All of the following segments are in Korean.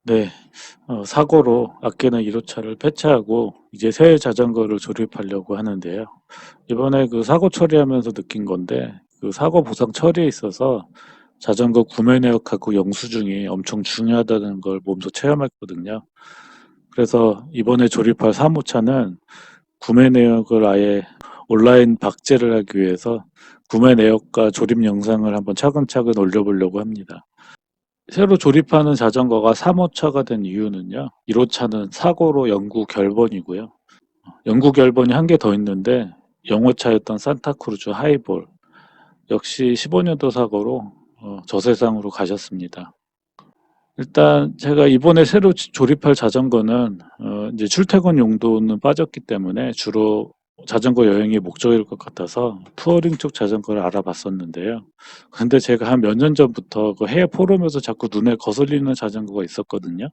네. 사고로 아끼는 1 호차를 폐차하고 이제 새 자전거를 조립하려고 하는데요. 이번에 그 사고 처리하면서 느낀 건데 그 사고 보상 처리에 있어서 자전거 구매 내역하고 영수증이 엄청 중요하다는 걸 몸소 체험했거든요. 그래서 이번에 조립할 3 호차는 구매 내역을 아예 온라인 박제를 하기 위해서 구매 내역과 조립 영상을 한번 차근차근 올려보려고 합니다. 새로 조립하는 자전거가 3 호차가 된 이유는요. 1 호차는 사고로 영구 결번이고요. 영구 결번이 1개 더 있는데 0 호차였던 산타크루즈 하이볼 역시 15년도 사고로 저 세상으로 가셨습니다. 일단 제가 이번에 새로 조립할 자전거는 이제 출퇴근 용도는 빠졌기 때문에 주로 자전거 여행이 목적일 것 같아서 투어링 쪽 자전거를 알아봤었는데요. 근데 제가 한 몇 년 전부터 그 해외 포럼에서 자꾸 눈에 거슬리는 자전거가 있었거든요.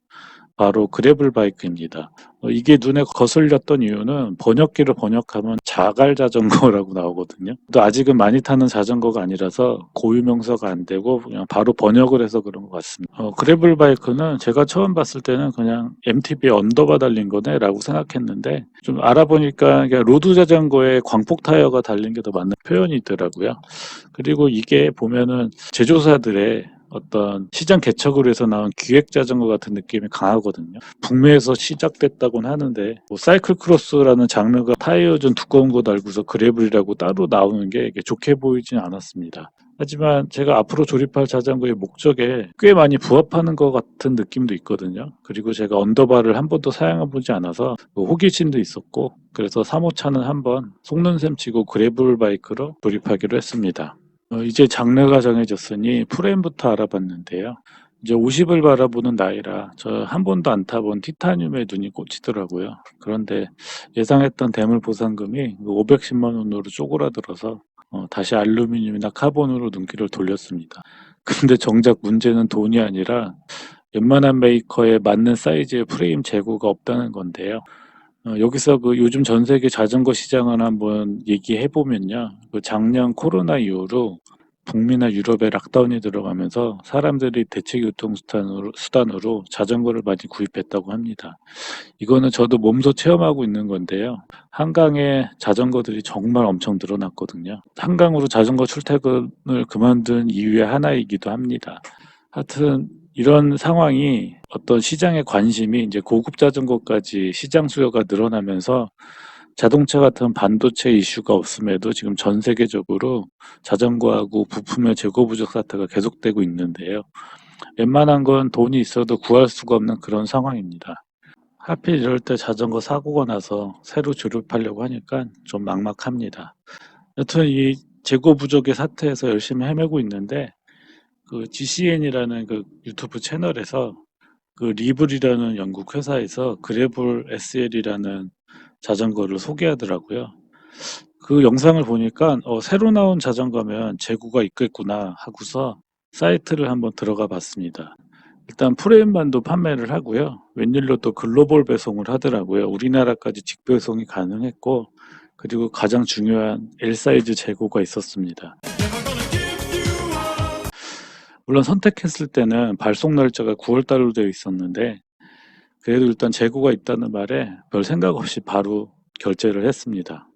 바로 그래블 바이크입니다. 이게 눈에 거슬렸던 이유는 번역기로 번역하면 자갈 자전거라고 나오거든요. 또 아직은 많이 타는 자전거가 아니라서 고유 명사가 안 되고 그냥 바로 번역을 해서 그런 것 같습니다. 그래블 바이크는 제가 처음 봤을 때는 그냥 MTB에 언더바 달린 거네라고 생각했는데 좀 알아보니까 그냥 로드 자전거에 광폭 타이어가 달린 게 더 맞는 표현이더라고요. 그리고 이게 보면은 제조사들의 어떤 시장 개척을 위해서 나온 기획 자전거 같은 느낌이 강하거든요. 북미에서 시작됐다고는 하는데 뭐 사이클 크로스라는 장르가 타이어 좀 두꺼운 거 달고서 그래블이라고 따로 나오는 게 이게 좋게 보이진 않았습니다. 하지만 제가 앞으로 조립할 자전거의 목적에 꽤 많이 부합하는 것 같은 느낌도 있거든요. 그리고 제가 언더바를 한 번도 사용해 보지 않아서 뭐 호기심도 있었고 그래서 3호차는 한번 속는 셈 치고 그래블 바이크로 조립하기로 했습니다. 이제 장르가 정해졌으니 프레임부터 알아봤는데요. 이제 50을 바라보는 나이라 저 한 번도 안 타본 티타늄에 눈이 꽂히더라고요. 그런데 예상했던 대물 보상금이 510만 원으로 쪼그라들어서 다시 알루미늄이나 카본으로 눈길을 돌렸습니다. 근데 정작 문제는 돈이 아니라 웬만한 메이커에 맞는 사이즈의 프레임 재고가 없다는 건데요. 여기서 그 요즘 전 세계 자전거 시장을 한번 얘기해 보면요. 그 작년 코로나 이후로 북미나 유럽에 락다운이 들어가면서 사람들이 대체 교통 수단으로 자전거를 많이 구입했다고 합니다. 이거는 저도 몸소 체험하고 있는 건데요. 한강에 자전거들이 정말 엄청 늘어났거든요. 한강으로 자전거 출퇴근을 그만둔 이유의 하나이기도 합니다. 하여튼 이런 상황이 어떤 시장의 관심이 이제 고급 자전거까지 시장 수요가 늘어나면서 자동차 같은 반도체 이슈가 없음에도 지금 전 세계적으로 자전거하고 부품의 재고 부족 사태가 계속되고 있는데요. 웬만한 건 돈이 있어도 구할 수가 없는 그런 상황입니다. 하필 이럴 때 자전거 사고가 나서 새로 조립하려고 하니까 좀 막막합니다. 여튼 이 재고 부족의 사태에서 열심히 헤매고 있는데 그 GCN이라는 그 유튜브 채널에서 그 리블이라는 영국 회사에서 그래블 SL이라는 자전거를 소개하더라고요. 그 영상을 보니까 새로 나온 자전거면 재고가 있겠구나 하고서 사이트를 한번 들어가 봤습니다. 일단 프레임만도 판매를 하고요. 웬일로 또 글로벌 배송을 하더라고요. 우리나라까지 직배송이 가능했고 그리고 가장 중요한 L 사이즈 재고가 있었습니다. 물론 선택했을 때는 발송 날짜가 9월 달로 되어 있었는데 그래도 일단 재고가 있다는 말에 별 생각 없이 바로 결제를 했습니다.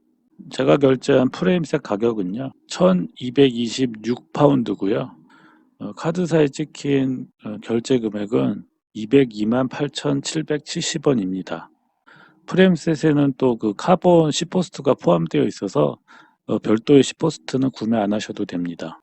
제가 결제한 프레임셋 가격은요. 1226파운드고요. 카드사에 찍힌 결제 금액은 202만 8,770원입니다. 프레임셋에는 또 그 카본 시포스트가 포함되어 있어서 별도의 시포스트는 구매 안 하셔도 됩니다.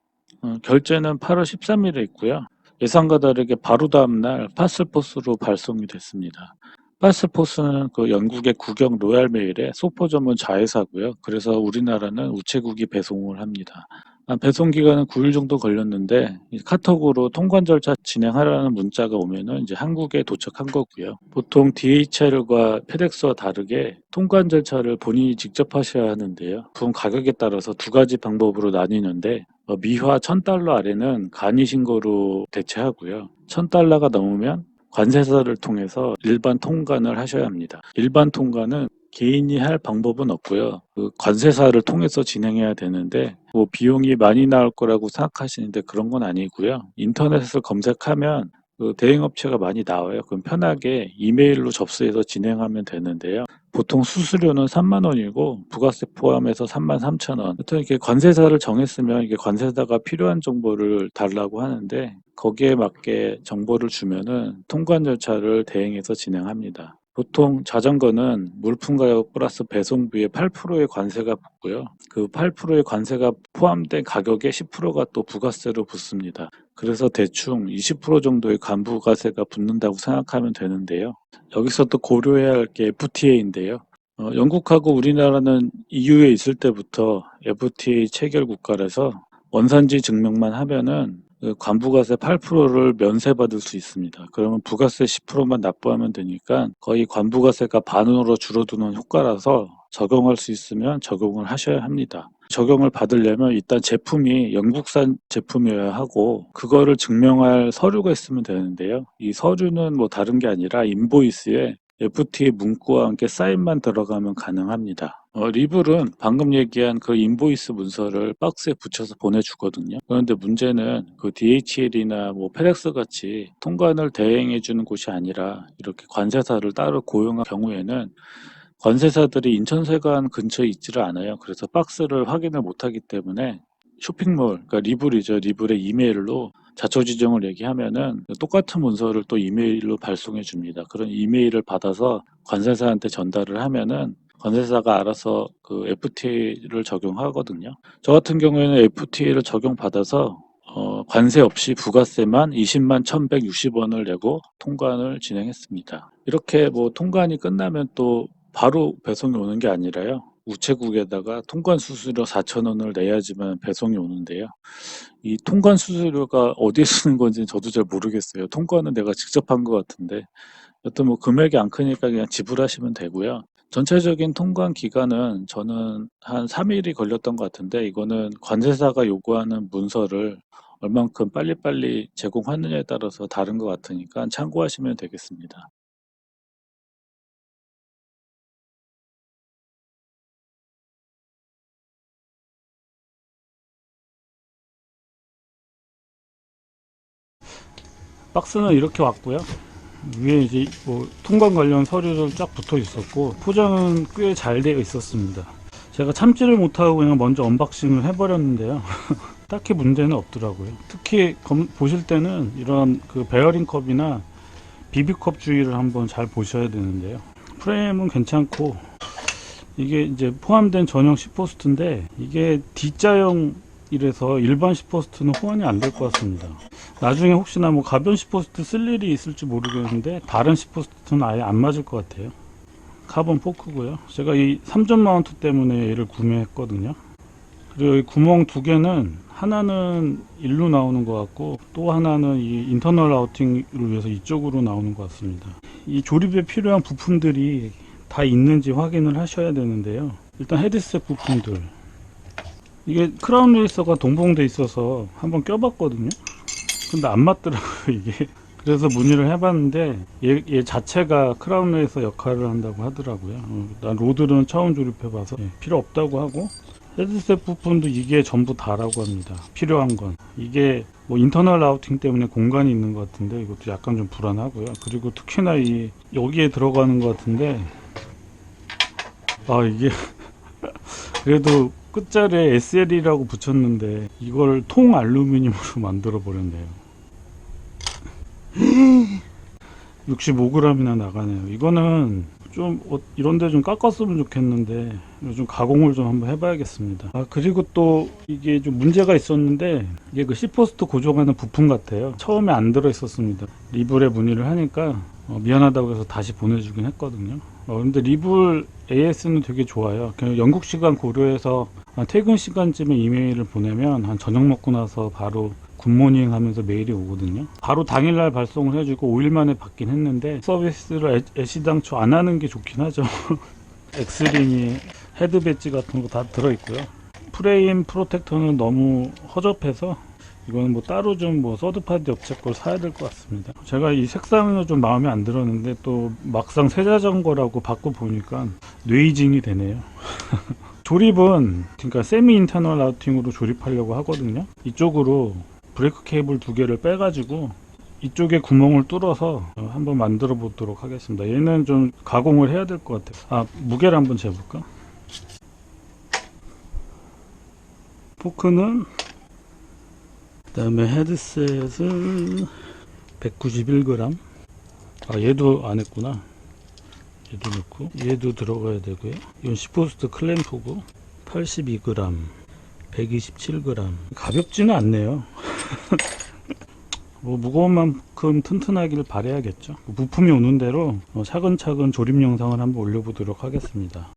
결제는 8월 13일에 있고요. 예상과 다르게 바로 다음날 파슬포스로 발송이 됐습니다. 파슬포스는 그 영국의 국영 로얄메일의 소포 전문 자회사고요. 그래서 우리나라는 우체국이 배송을 합니다. 배송 기간은 9일 정도 걸렸는데 카톡으로 통관 절차 진행하라는 문자가 오면은 이제 한국에 도착한 거고요. 보통 DHL과 페덱스와 다르게 통관 절차를 본인이 직접 하셔야 하는데요. 부품 가격에 따라서 두 가지 방법으로 나뉘는데 미화 1,000달러 아래는 간이 신고로 대체하고요. 1,000달러가 넘으면 관세사를 통해서 일반 통관을 하셔야 합니다. 일반 통관은 개인이 할 방법은 없고요. 그 관세사를 통해서 진행해야 되는데 뭐 비용이 많이 나올 거라고 생각하시는데 그런 건 아니고요. 인터넷에서 검색하면 그 대행업체가 많이 나와요. 그럼 편하게 이메일로 접수해서 진행하면 되는데요. 보통 수수료는 3만 원이고 부가세 포함해서 33,000원. 하여튼 이렇게 관세사를 정했으면 이게 관세사가 필요한 정보를 달라고 하는데 거기에 맞게 정보를 주면은 통관 절차를 대행해서 진행합니다. 보통 자전거는 물품 가격 플러스 배송비에 8%의 관세가 붙고요. 그 8%의 관세가 포함된 가격에 10%가 또 부가세로 붙습니다. 그래서 대충 20% 정도의 간부가세가 붙는다고 생각하면 되는데요. 여기서 또 고려해야 할 게 FTA인데요. 영국하고 우리나라는 EU에 있을 때부터 FTA 체결 국가라서 원산지 증명만 하면은 그 관부가세 8%를 면세받을 수 있습니다. 그러면 부가세 10%만 납부하면 되니까 거의 관부가세가 반으로 줄어드는 효과라서 적용할 수 있으면 적용을 하셔야 합니다. 적용을 받으려면 일단 제품이 영국산 제품이어야 하고 그거를 증명할 서류가 있으면 되는데요. 이 서류는 뭐 다른 게 아니라 인보이스에 FTA 문구와 함께 사인만 들어가면 가능합니다. 리블은 방금 얘기한 그 인보이스 문서를 박스에 붙여서 보내주거든요. 그런데 문제는 그 DHL이나 뭐 페덱스 같이 통관을 대행해 주는 곳이 아니라 이렇게 관세사를 따로 고용한 경우에는 관세사들이 인천세관 근처에 있지를 않아요. 그래서 박스를 확인을 못하기 때문에 쇼핑몰, 그러니까 리블이죠. 리블의 이메일로 자초 지정을 얘기하면은 똑같은 문서를 또 이메일로 발송해 줍니다. 그런 이메일을 받아서 관세사한테 전달을 하면은 관세사가 알아서 그 FTA를 적용하거든요. 저 같은 경우에는 FTA를 적용받아서 관세 없이 부가세만 20만 1,160원을 내고 통관을 진행했습니다. 이렇게 뭐 통관이 끝나면 또 바로 배송이 오는 게 아니라요. 우체국에다가 통관 수수료 4,000원을 내야지만 배송이 오는데요. 이 통관 수수료가 어디에 쓰는 건지는 저도 잘 모르겠어요. 통관은 내가 직접 한 것 같은데 여튼 뭐 금액이 안 크니까 그냥 지불하시면 되고요. 전체적인 통관 기간은 저는 한 3일이 걸렸던 것 같은데 이거는 관세사가 요구하는 문서를 얼만큼 빨리빨리 제공하느냐에 따라서 다른 것 같으니까 참고하시면 되겠습니다. 박스는 이렇게 왔고요. 위에 이제 뭐 통관 관련 서류들 쫙 붙어 있었고 포장은 꽤 잘 되어 있었습니다. 제가 참지를 못하고 그냥 먼저 언박싱을 해버렸는데요. 딱히 문제는 없더라고요. 특히 보실 때는 이런 그 베어링 컵이나 비비컵 주의를 한번 잘 보셔야 되는데요. 프레임은 괜찮고 이게 이제 포함된 전용 10포스트인데 이게 D자형 이래서 일반 10포스트는 호환이 안 될 것 같습니다. 나중에 혹시나 뭐 가변 10포스트 쓸 일이 있을지 모르겠는데 다른 10포스트는 아예 안 맞을 것 같아요. 카본 포크고요. 제가 이 3점 마운트 때문에 얘를 구매했거든요. 그리고 이 구멍 두 개는 하나는 일로 나오는 것 같고 또 하나는 이 인터널 라우팅을 위해서 이쪽으로 나오는 것 같습니다. 이 조립에 필요한 부품들이 다 있는지 확인을 하셔야 되는데요. 일단 헤드셋 부품들, 이게 크라운 레이서가 동봉돼 있어서 한번 껴봤거든요. 근데 안 맞더라고요 이게. 그래서 문의를 해봤는데 얘 자체가 크라운 레이서 역할을 한다고 하더라고요. 난 로드는 처음 조립해봐서 필요 없다고 하고, 헤드셋 부품도 이게 전부 다라고 합니다. 필요한 건 이게 뭐 인터널 라우팅 때문에 공간이 있는 것 같은데 이것도 약간 좀 불안하고요. 그리고 특히나 이 여기에 들어가는 것 같은데 이게 그래도 끝자리에 SL이라고 붙였는데 이걸 통 알루미늄으로 만들어 버렸네요. 65g이나 나가네요. 이거는 좀 이런데 좀 깎았으면 좋겠는데 좀 가공을 좀 한번 해봐야겠습니다. 그리고 또 이게 좀 문제가 있었는데 이게 그 C포스트 고정하는 부품 같아요. 처음에 안 들어 있었습니다. 리블에 문의를 하니까 미안하다고 해서 다시 보내주긴 했거든요. 근데 리블 AS는 되게 좋아요. 그냥 영국 시간 고려해서 퇴근 시간쯤에 이메일을 보내면 한 저녁 먹고 나서 바로 굿모닝 하면서 메일이 오거든요. 바로 당일날 발송을 해주고 5일 만에 받긴 했는데 서비스를 애시당초 안 하는 게 좋긴 하죠. 엑스림이 헤드 배지 같은 거 다 들어있고요. 프레임 프로텍터는 너무 허접해서 이거는 뭐 따로 좀 뭐 서드파티 업체 걸 사야 될 것 같습니다. 제가 이 색상은 좀 마음에 안 들었는데 또 막상 새 자전거라고 받고 보니까 뇌이징이 되네요. 조립은 그러니까 세미 인터널 라우팅으로 조립하려고 하거든요. 이쪽으로 브레이크 케이블 두 개를 빼가지고 이쪽에 구멍을 뚫어서 한번 만들어 보도록 하겠습니다. 얘는 좀 가공을 해야 될 것 같아요. 무게를 한번 재볼까? 포크는, 그 다음에 헤드셋은 191g. 얘도 안 했구나. 얘도 넣고, 얘도 들어가야 되고요. 이건 시포스트 클램프고 82g, 127g. 가볍지는 않네요. 뭐 무거운 만큼 튼튼하길 바라야겠죠. 부품이 오는 대로 차근차근 조립 영상을 한번 올려보도록 하겠습니다.